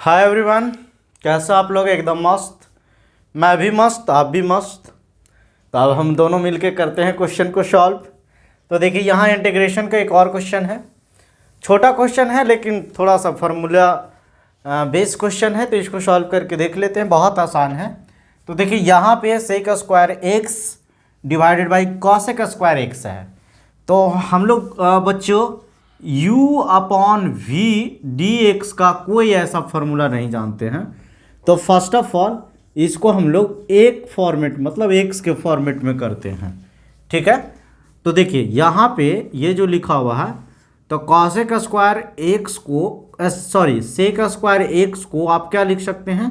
Hi everyone, कैसे आप लोग? एकदम मस्त। मैं भी मस्त, आप भी मस्त। तो अब हम दोनों मिलके करते हैं क्वेश्चन को सॉल्व। तो देखिए, यहाँ इंटीग्रेशन का एक और क्वेश्चन है। छोटा क्वेश्चन है लेकिन थोड़ा सा फार्मूला बेस्ड क्वेश्चन है, तो इसको सॉल्व करके देख लेते हैं। बहुत आसान है। तो देखिए, यहाँ पे sec square x divided by cosec square x है। तो हम लोग बच्चों u upon v d x का कोई ऐसा फॉर्मूला नहीं जानते हैं। तो फर्स्ट ऑफ ऑल इसको हम लोग एक फॉर्मेट मतलब एक्स के फॉर्मेट में करते हैं, ठीक है। तो देखिए यहाँ पे ये जो लिखा हुआ है, तो कॉसेक स्क्वायर एक्स को सेक स्क्वायर एक्स को आप क्या लिख सकते हैं,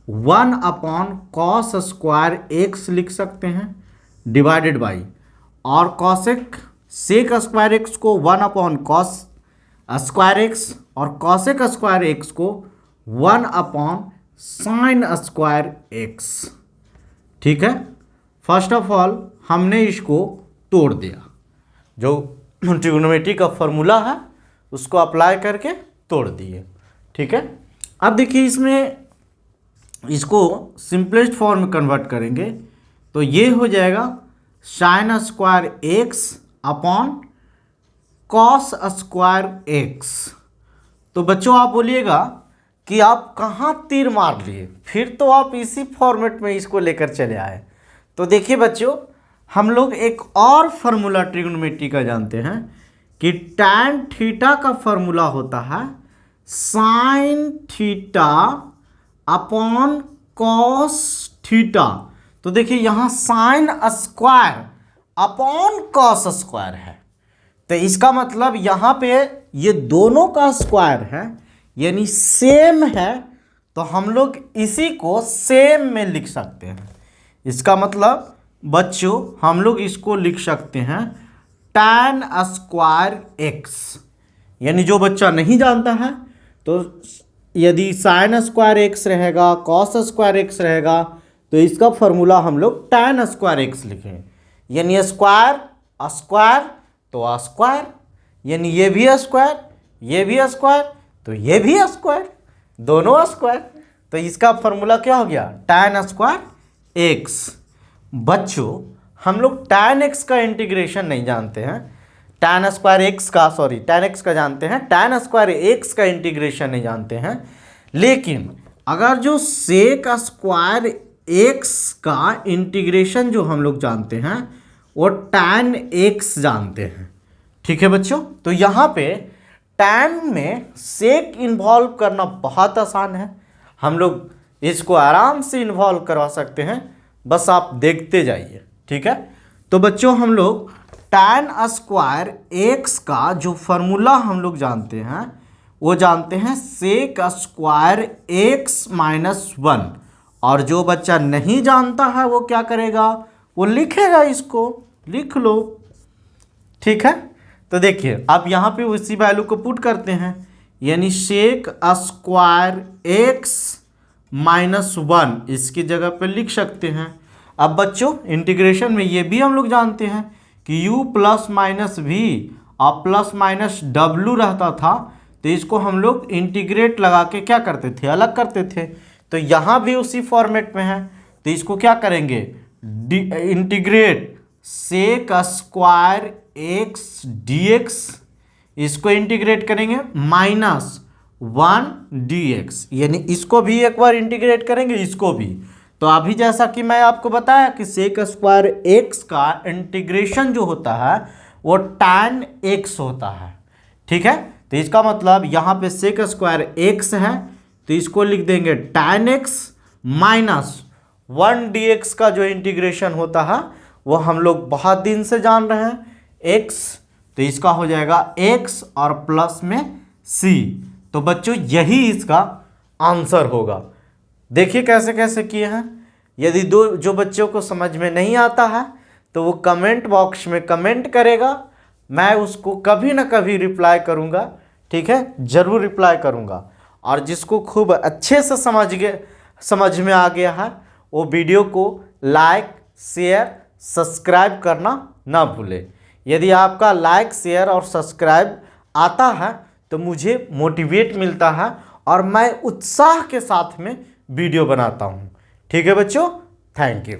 1 अपॉन कॉस स्क्वायर एक्स लिख सकते हैं डिवाइडेड बाई, और कॉसेक सेक स्क्वायर एक्स को 1 अपॉन कॉस स्क्वायर एक्स और कॉसेक स्क्वायर एक्स को 1 अपॉन साइन स्क्वायर एक्स, ठीक है। फर्स्ट ऑफ ऑल हमने इसको तोड़ दिया, जो ट्रिग्नोमेट्री का फॉर्मूला है उसको अप्लाई करके तोड़ दिए, ठीक है। अब देखिए, इसमें इसको सिंपलेस्ट फॉर्म में कन्वर्ट करेंगे तो ये हो जाएगा sine square x upon cos square x. तो बच्चों आप बोलिएगा कि आप कहाँ तीर मार लिए, फिर तो आप इसी फॉर्मेट में इसको लेकर चले आए। तो देखिए बच्चों, हम लोग एक और फार्मूला ट्रिग्नोमेट्री का जानते हैं कि टैन थीटा का फार्मूला होता है sine theta upon cos theta. तो देखिए यहाँ sine square upon cos square है, तो इसका मतलब यहाँ पे ये दोनों का स्क्वायर है यानी सेम है, तो हम लोग इसी को सेम में लिख सकते हैं। इसका मतलब बच्चों हम लोग इसको लिख सकते हैं टैन स्क्वायर एक्स। यानी जो बच्चा नहीं जानता है, तो यदि साइन स्क्वायर एक्स रहेगा, कॉस स्क्वायर एक्स रहेगा, तो इसका फॉर्मूला हम लोग टैन स्क्वायर एक्स लिखें। यानी स्क्वायर स्क्वायर तो स्क्वायर, यानी ये भी स्क्वायर ये भी स्क्वायर तो ये भी स्क्वायर, दोनों स्क्वायर। तो इसका फॉर्मूला क्या हो गया, टैन स्क्वायर एक्स। बच्चों हम लोग टैन एक्स का इंटीग्रेशन नहीं जानते हैं, टैन स्क्वायर एक्स का टैन एक्स का जानते हैं, टैन स्क्वायर एक्स का इंटीग्रेशन नहीं जानते हैं। लेकिन अगर जो सेक स्क्वायर एक्स का इंटीग्रेशन जो हम लोग जानते हैं वो टैन एक्स जानते हैं, ठीक है बच्चों। तो यहाँ पे टैन में सेक इन्वॉल्व करना बहुत आसान है, हम लोग इसको आराम से इन्वॉल्व करवा सकते हैं, बस आप देखते जाइए, ठीक है। तो बच्चों हम लोग टैन स्क्वायर एक्स का जो फॉर्मूला हम लोग जानते हैं वो जानते हैं सेक स्क्वायर एक्स माइनस 1, और जो बच्चा नहीं जानता है वो क्या करेगा, वो लिखेगा, इसको लिख लो, ठीक है। तो देखिए अब यहाँ पे उसी वैल्यू को पुट करते हैं, यानी सेक स्क्वायर एक्स माइनस 1 इसकी जगह पे लिख सकते हैं। अब बच्चों इंटीग्रेशन में ये भी हम लोग जानते हैं कि u प्लस माइनस वी और प्लस माइनस डब्लू रहता था, तो इसको हम लोग इंटीग्रेट लगा के क्या करते थे, अलग करते थे। तो यहाँ भी उसी फॉर्मेट में है, तो इसको क्या करेंगे, integrate sec square x d x, इसको इंटीग्रेट करेंगे माइनस 1 डी एक्स, यानी इसको भी एक बार इंटीग्रेट करेंगे, इसको भी। तो अभी जैसा कि मैं आपको बताया कि सेक स्क्वायर एक्स का इंटीग्रेशन जो होता है वो टैन एक्स होता है, ठीक है। तो इसका मतलब यहाँ पे सेक स्क्वायर एक्स है, तो इसको लिख देंगे tan x minus 1 d x का जो इंटीग्रेशन होता है वो हम लोग बहुत दिन से जान रहे हैं x, तो इसका हो जाएगा x और प्लस में c। तो बच्चों यही इसका आंसर होगा। देखिए कैसे कैसे किए हैं। यदि जो बच्चों को समझ में नहीं आता है तो वो कमेंट बॉक्स में कमेंट करेगा, मैं उसको कभी ना कभी रिप्लाई करूँगा, ठीक है, ज़रूर रिप्लाई करूँगा। और जिसको खूब अच्छे से समझ में आ गया है वो वीडियो को लाइक शेयर सब्सक्राइब करना ना भूले। यदि आपका लाइक शेयर और सब्सक्राइब आता है तो मुझे मोटिवेट मिलता है और मैं उत्साह के साथ में वीडियो बनाता हूँ। ठीक है बच्चों, थैंक यू।